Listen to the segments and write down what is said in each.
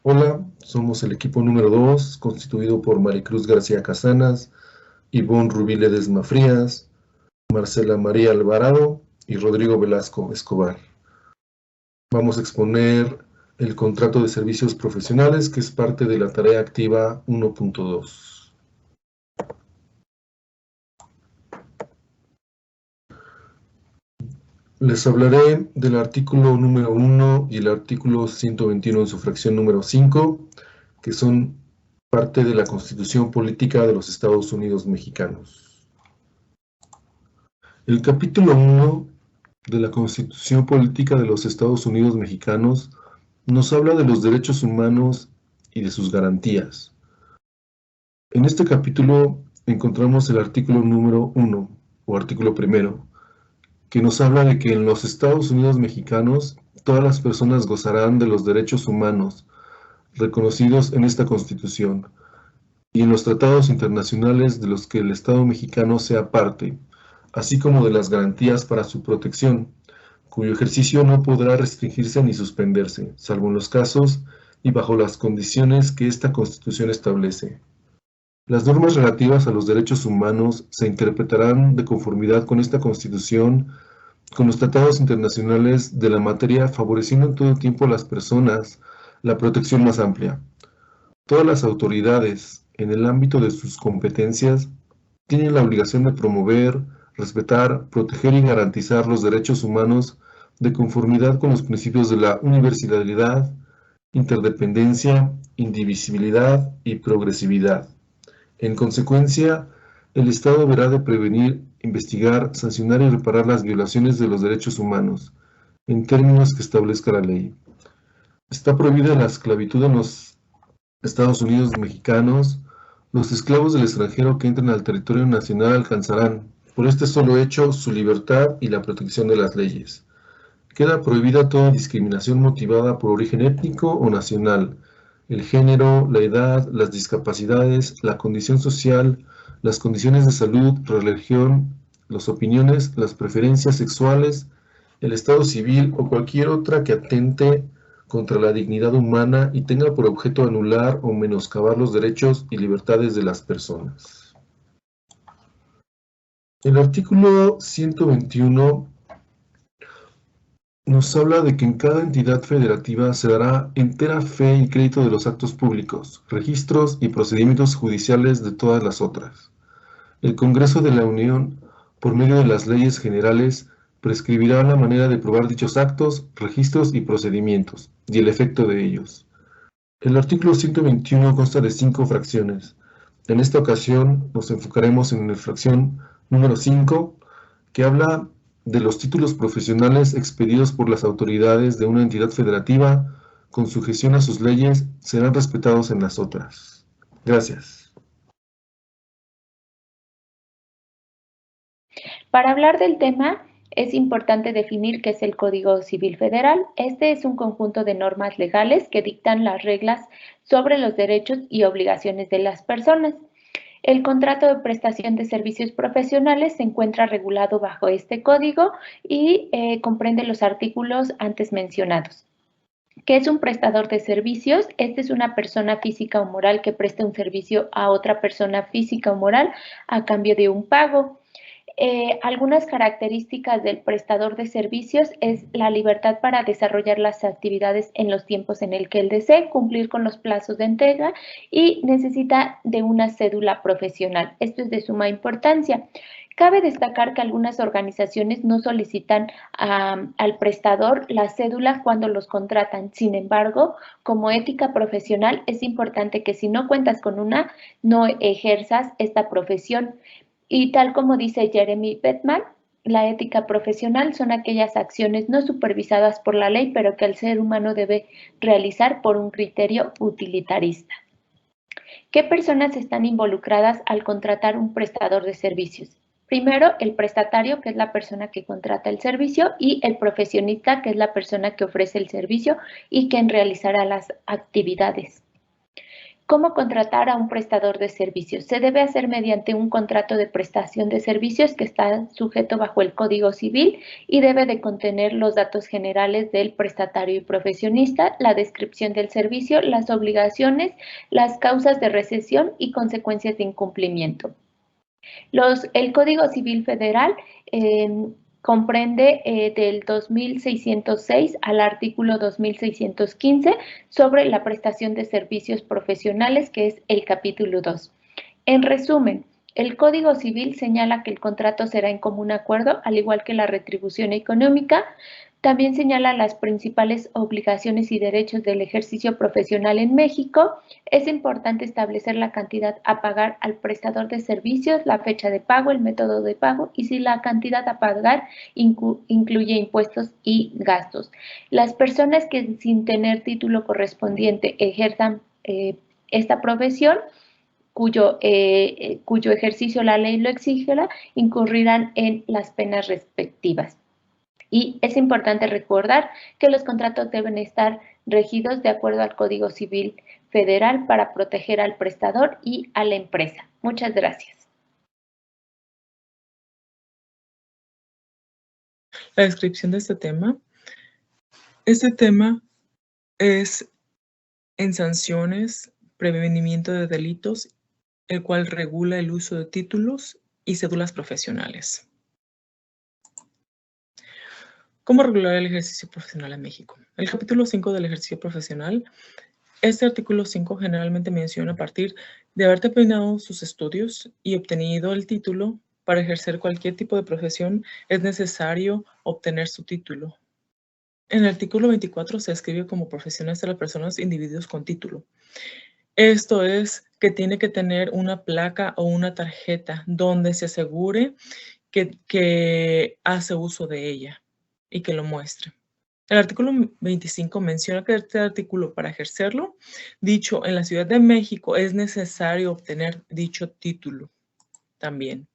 Hola, somos el equipo número 2, constituido por Maricruz García Casanas, Ivonne Rubí Ledesma Frías, Marcela María Alvarado y Rodrigo Velasco Escobar. Vamos a exponer el contrato de servicios profesionales, que es parte de la tarea activa 1.2. Les hablaré del artículo número 1 y el artículo 121 en su fracción número 5, que son parte de la Constitución Política de los Estados Unidos Mexicanos. El capítulo 1 de la Constitución Política de los Estados Unidos Mexicanos nos habla de los derechos humanos y de sus garantías. En este capítulo encontramos el artículo número 1, o artículo primero, que nos habla de que en los Estados Unidos Mexicanos todas las personas gozarán de los derechos humanos reconocidos en esta Constitución y en los tratados internacionales de los que el Estado mexicano sea parte, así como de las garantías para su protección, cuyo ejercicio no podrá restringirse ni suspenderse, salvo en los casos y bajo las condiciones que esta Constitución establece. Las normas relativas a los derechos humanos se interpretarán de conformidad con esta Constitución, con los tratados internacionales de la materia, favoreciendo en todo tiempo a las personas la protección más amplia. Todas las autoridades, en el ámbito de sus competencias, tienen la obligación de promover, respetar, proteger y garantizar los derechos humanos de conformidad con los principios de la universalidad, interdependencia, indivisibilidad y progresividad. En consecuencia, el Estado deberá de prevenir, investigar, sancionar y reparar las violaciones de los derechos humanos, en términos que establezca la ley. Está prohibida la esclavitud en los Estados Unidos mexicanos. Los esclavos del extranjero que entren al territorio nacional alcanzarán, por este solo hecho, su libertad y la protección de las leyes. Queda prohibida toda discriminación motivada por origen étnico o nacional, el género, la edad, las discapacidades, la condición social, las condiciones de salud, religión, las opiniones, las preferencias sexuales, el estado civil o cualquier otra que atente contra la dignidad humana y tenga por objeto anular o menoscabar los derechos y libertades de las personas. El artículo 121 nos habla de que en cada entidad federativa se dará entera fe y crédito de los actos públicos, registros y procedimientos judiciales de todas las otras. El Congreso de la Unión, por medio de las leyes generales, prescribirá la manera de probar dichos actos, registros y procedimientos, y el efecto de ellos. El artículo 121 consta de 5 fracciones. En esta ocasión nos enfocaremos en la fracción número 5, que habla de los títulos profesionales expedidos por las autoridades de una entidad federativa con sujeción a sus leyes serán respetados en las otras. Gracias. Para hablar del tema, es importante definir qué es el Código Civil Federal. Este es un conjunto de normas legales que dictan las reglas sobre los derechos y obligaciones de las personas. El contrato de prestación de servicios profesionales se encuentra regulado bajo este código y comprende los artículos antes mencionados. ¿Qué es un prestador de servicios? Esta es una persona física o moral que presta un servicio a otra persona física o moral a cambio de un pago. Algunas características del prestador de servicios es la libertad para desarrollar las actividades en los tiempos en el que él desee, cumplir con los plazos de entrega y necesita de una cédula profesional. Esto es de suma importancia. Cabe destacar que algunas organizaciones no solicitan al prestador la cédula cuando los contratan. Sin embargo, como ética profesional, es importante que si no cuentas con una, no ejerzas esta profesión. Y tal como dice Jeremy Bettman, la ética profesional son aquellas acciones no supervisadas por la ley, pero que el ser humano debe realizar por un criterio utilitarista. ¿Qué personas están involucradas al contratar un prestador de servicios? Primero, el prestatario, que es la persona que contrata el servicio, y el profesionista, que es la persona que ofrece el servicio y quien realizará las actividades. ¿Cómo contratar a un prestador de servicios? Se debe hacer mediante un contrato de prestación de servicios que está sujeto bajo el Código Civil y debe de contener los datos generales del prestatario y profesionista, la descripción del servicio, las obligaciones, las causas de recesión y consecuencias de incumplimiento. El Código Civil Federal comprende del 2606 al artículo 2615 sobre la prestación de servicios profesionales, que es el capítulo 2. En resumen, el Código Civil señala que el contrato será en común acuerdo, al igual que la retribución económica. También señala las principales obligaciones y derechos del ejercicio profesional en México. Es importante establecer la cantidad a pagar al prestador de servicios, la fecha de pago, el método de pago y si la cantidad a pagar incluye impuestos y gastos. Las personas que sin tener título correspondiente ejerzan esta profesión, cuyo ejercicio la ley lo exigirá, incurrirán en las penas respectivas. Y es importante recordar que los contratos deben estar regidos de acuerdo al Código Civil Federal para proteger al prestador y a la empresa. Muchas gracias. La descripción de este tema. Este tema es en sanciones, prevenimiento de delitos, el cual regula el uso de títulos y cédulas profesionales. ¿Cómo regular el ejercicio profesional en México? El capítulo 5 del ejercicio profesional, este artículo 5 generalmente menciona a partir de haber terminado sus estudios y obtenido el título para ejercer cualquier tipo de profesión, es necesario obtener su título. En el artículo 24 se describe como profesiones de las personas individuos con título. Esto es que tiene que tener una placa o una tarjeta donde se asegure que hace uso de ella y que lo muestre. El artículo 25 menciona que este artículo, para ejercerlo, dicho en la Ciudad de México, es necesario obtener dicho título también.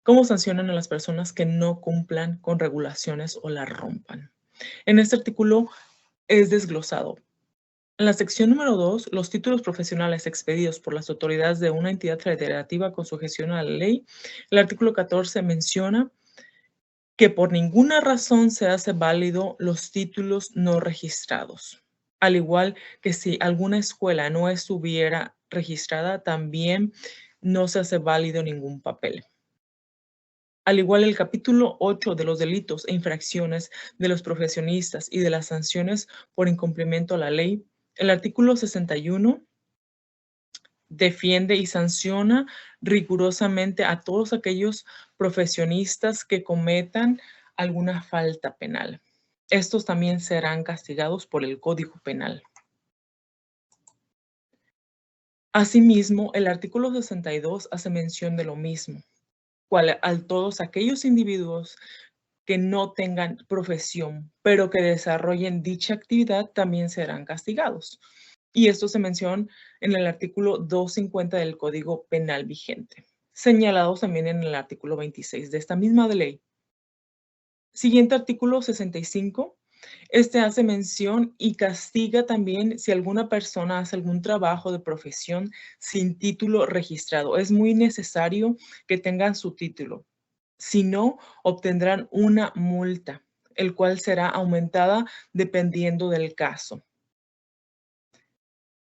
¿Cómo sancionan a las personas que no cumplan con regulaciones o las rompan? En este artículo es desglosado. En la sección número 2, los títulos profesionales expedidos por las autoridades de una entidad federativa con sujeción a la ley, el artículo 14 menciona que por ninguna razón se hace válido los títulos no registrados. Al igual que si alguna escuela no estuviera registrada, también no se hace válido ningún papel. Al igual, el capítulo 8 de los delitos e infracciones de los profesionistas y de las sanciones por incumplimiento a la ley, el artículo 61 defiende y sanciona rigurosamente a todos aquellos profesionistas que cometan alguna falta penal. Estos también serán castigados por el Código Penal. Asimismo, el artículo 62 hace mención de lo mismo, cual a todos aquellos individuos que no tengan profesión, pero que desarrollen dicha actividad, también serán castigados. Y esto se menciona en el artículo 250 del Código Penal vigente, señalados también en el artículo 26 de esta misma ley. Siguiente artículo 65. Este hace mención y castiga también si alguna persona hace algún trabajo de profesión sin título registrado. Es muy necesario que tengan su título. Si no, obtendrán una multa, el cual será aumentada dependiendo del caso.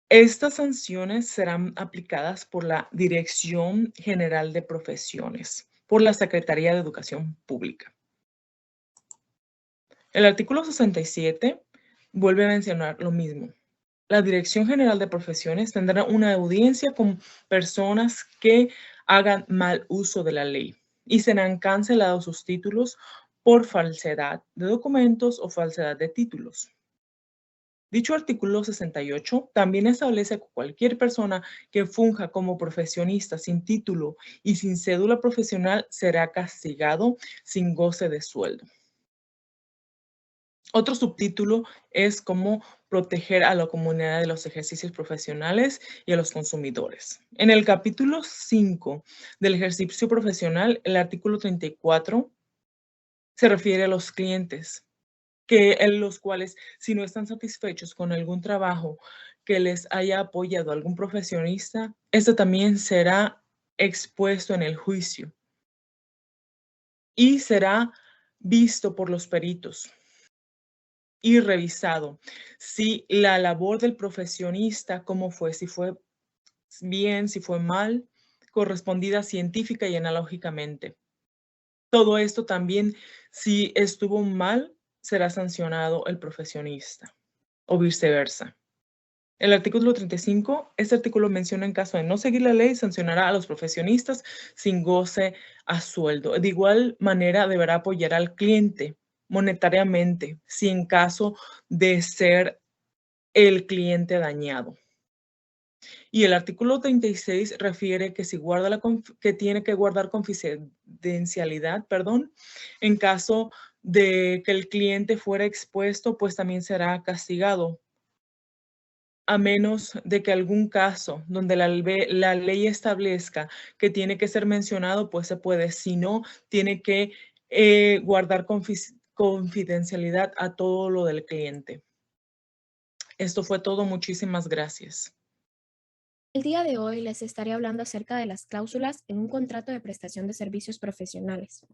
Estas sanciones serán aplicadas por la Dirección General de Profesiones, por la Secretaría de Educación Pública. El artículo 67 vuelve a mencionar lo mismo. La Dirección General de Profesiones tendrá una audiencia con personas que hagan mal uso de la ley y serán cancelados sus títulos por falsedad de documentos o falsedad de títulos. Dicho artículo 68 también establece que cualquier persona que funja como profesionista sin título y sin cédula profesional será castigado sin goce de sueldo. Otro subtítulo es cómo proteger a la comunidad de los ejercicios profesionales y a los consumidores. En el capítulo 5 del ejercicio profesional, el artículo 34 se refiere a los clientes. los cuales, si no están satisfechos con algún trabajo que les haya apoyado algún profesionista, esto también será expuesto en el juicio y será visto por los peritos y revisado si la labor del profesionista, cómo fue, si fue bien, si fue mal, correspondida científica y analógicamente. Todo esto también, si estuvo mal, será sancionado el profesionista o viceversa. El artículo 35, este artículo menciona en caso de no seguir la ley, sancionará a los profesionistas sin goce a sueldo. De igual manera, deberá apoyar al cliente monetariamente si en caso de ser el cliente dañado. Y el artículo 36 refiere que si guarda que tiene que guardar confidencialidad, en caso de que el cliente fuera expuesto, pues también será castigado, a menos de que algún caso donde la ley establezca que tiene que ser mencionado, pues se puede. Si no, tiene que guardar confidencialidad a todo lo del cliente. Esto fue todo. Muchísimas gracias. El día de hoy les estaré hablando acerca de las cláusulas en un contrato de prestación de servicios profesionales.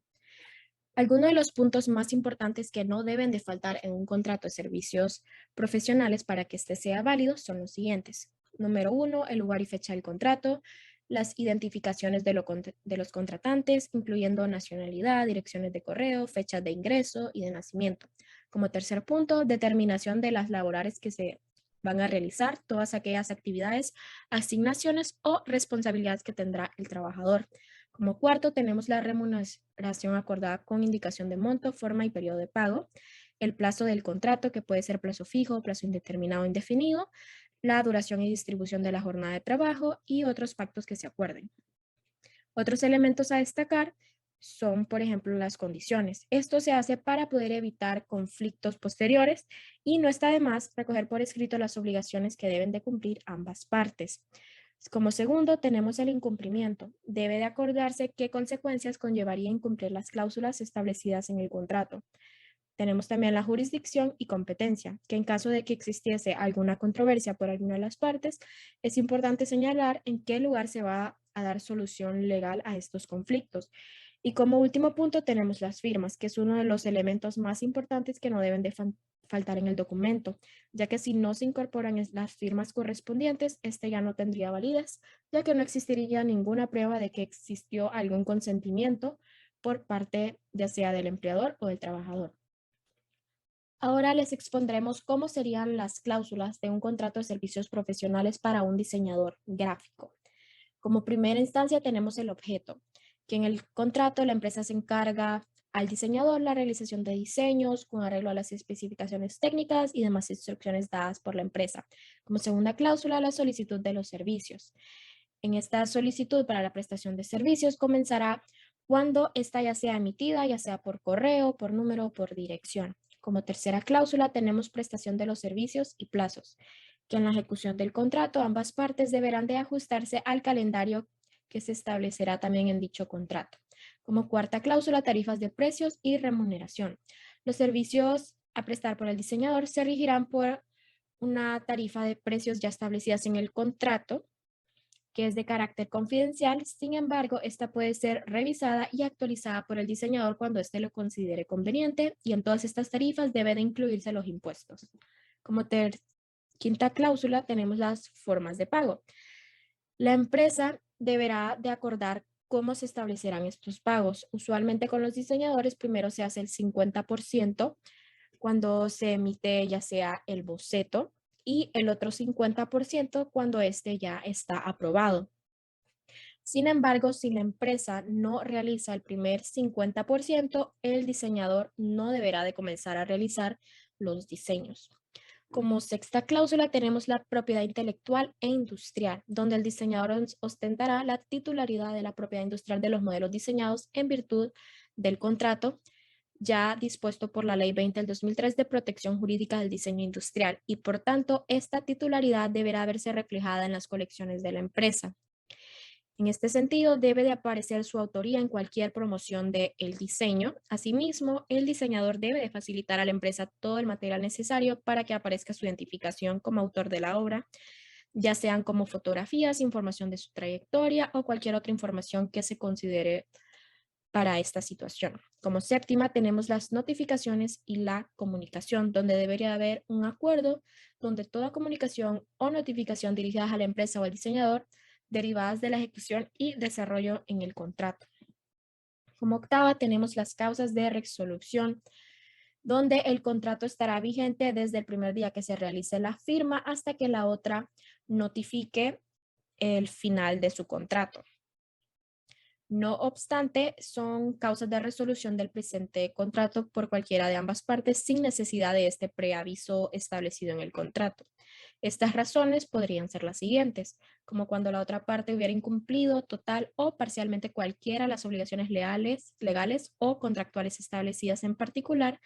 Algunos de los puntos más importantes que no deben de faltar en un contrato de servicios profesionales para que este sea válido son los siguientes. Número 1, el lugar y fecha del contrato, las identificaciones de los contratantes, incluyendo nacionalidad, direcciones de correo, fechas de ingreso y de nacimiento. Como tercer punto, determinación de las laborales que se van a realizar, todas aquellas actividades, asignaciones o responsabilidades que tendrá el trabajador. Como cuarto, tenemos la remuneración acordada con indicación de monto, forma y periodo de pago, el plazo del contrato, que puede ser plazo fijo, plazo indeterminado o indefinido, la duración y distribución de la jornada de trabajo y otros pactos que se acuerden. Otros elementos a destacar son, por ejemplo, las condiciones. Esto se hace para poder evitar conflictos posteriores y no está de más recoger por escrito las obligaciones que deben de cumplir ambas partes. Como segundo, tenemos el incumplimiento. Debe de acordarse qué consecuencias conllevaría incumplir las cláusulas establecidas en el contrato. Tenemos también la jurisdicción y competencia, que en caso de que existiese alguna controversia por alguna de las partes, es importante señalar en qué lugar se va a dar solución legal a estos conflictos. Y como último punto tenemos las firmas, que es uno de los elementos más importantes que no deben de faltar en el documento, ya que si no se incorporan las firmas correspondientes, este ya no tendría validez, ya que no existiría ninguna prueba de que existió algún consentimiento por parte ya sea del empleador o del trabajador. Ahora les expondremos cómo serían las cláusulas de un contrato de servicios profesionales para un diseñador gráfico. Como primera instancia tenemos el objeto, que en el contrato la empresa se encarga al diseñador la realización de diseños con arreglo a las especificaciones técnicas y demás instrucciones dadas por la empresa. Como segunda cláusula, la solicitud de los servicios. En esta solicitud para la prestación de servicios comenzará cuando esta ya sea emitida, ya sea por correo, por número o por dirección. Como tercera cláusula tenemos prestación de los servicios y plazos, que en la ejecución del contrato ambas partes deberán de ajustarse al calendario que se establecerá también en dicho contrato. Como cuarta cláusula, tarifas de precios y remuneración. Los servicios a prestar por el diseñador se regirán por una tarifa de precios ya establecidas en el contrato, que es de carácter confidencial. Sin embargo, esta puede ser revisada y actualizada por el diseñador cuando éste lo considere conveniente, y en todas estas tarifas deben de incluirse los impuestos. Como quinta cláusula tenemos las formas de pago. La empresa deberá de acordar cómo se establecerán estos pagos. Usualmente con los diseñadores primero se hace el 50% cuando se emite ya sea el boceto y el otro 50% cuando este ya está aprobado. Sin embargo, si la empresa no realiza el primer 50%, el diseñador no deberá de comenzar a realizar los diseños. Como sexta cláusula tenemos la propiedad intelectual e industrial, donde el diseñador ostentará la titularidad de la propiedad industrial de los modelos diseñados en virtud del contrato ya dispuesto por la Ley 20 del 2003 de protección jurídica del diseño industrial, y por tanto esta titularidad deberá verse reflejada en las colecciones de la empresa. En este sentido, debe de aparecer su autoría en cualquier promoción del diseño. Asimismo, el diseñador debe de facilitar a la empresa todo el material necesario para que aparezca su identificación como autor de la obra, ya sean como fotografías, información de su trayectoria o cualquier otra información que se considere para esta situación. Como séptima, tenemos las notificaciones y la comunicación, donde debería haber un acuerdo donde toda comunicación o notificación dirigidas a la empresa o al diseñador derivadas de la ejecución y desarrollo en el contrato. Como octava, tenemos las causas de resolución, donde el contrato estará vigente desde el primer día que se realice la firma hasta que la otra notifique el final de su contrato. No obstante, son causas de resolución del presente contrato por cualquiera de ambas partes sin necesidad de este preaviso establecido en el contrato. Estas razones podrían ser las siguientes, como cuando la otra parte hubiera incumplido total o parcialmente cualquiera de las obligaciones legales o contractuales establecidas en particular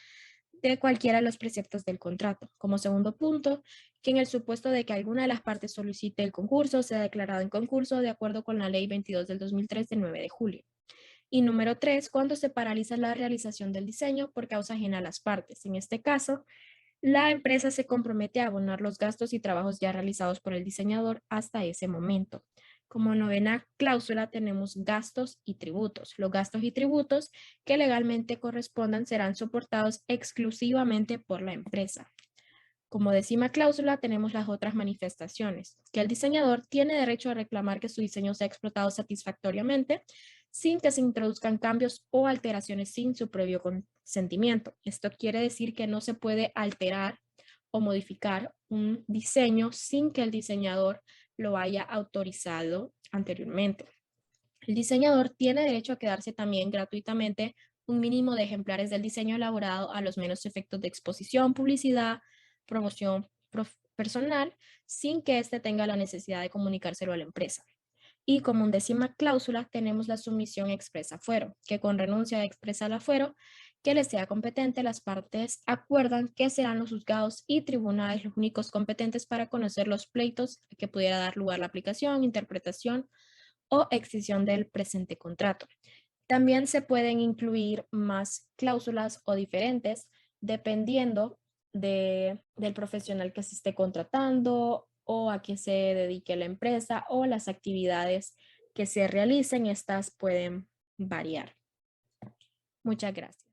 de cualquiera de los preceptos del contrato. Como segundo punto, que en el supuesto de que alguna de las partes solicite el concurso, sea declarado en concurso de acuerdo con la Ley 22 del 2003 del 9 de julio. Y número 3, cuando se paraliza la realización del diseño por causa ajena a las partes. En este caso, la empresa se compromete a abonar los gastos y trabajos ya realizados por el diseñador hasta ese momento. Como novena cláusula tenemos gastos y tributos. Los gastos y tributos que legalmente correspondan serán soportados exclusivamente por la empresa. Como décima cláusula tenemos las otras manifestaciones, que el diseñador tiene derecho a reclamar que su diseño sea explotado satisfactoriamente sin que se introduzcan cambios o alteraciones sin su previo consentimiento. Esto quiere decir que no se puede alterar o modificar un diseño sin que el diseñador lo haya autorizado anteriormente. El diseñador tiene derecho a quedarse también gratuitamente un mínimo de ejemplares del diseño elaborado a los menos efectos de exposición, publicidad, promoción personal, sin que éste tenga la necesidad de comunicárselo a la empresa. Y como undécima cláusula tenemos la sumisión expresa a fuero, que con renuncia expresa al afuero que les sea competente, las partes acuerdan que serán los juzgados y tribunales los únicos competentes para conocer los pleitos que pudiera dar lugar la aplicación, interpretación o extinción del presente contrato. También se pueden incluir más cláusulas o diferentes dependiendo del profesional que se esté contratando o a qué se dedique la empresa o las actividades que se realicen. Estas pueden variar. Muchas gracias.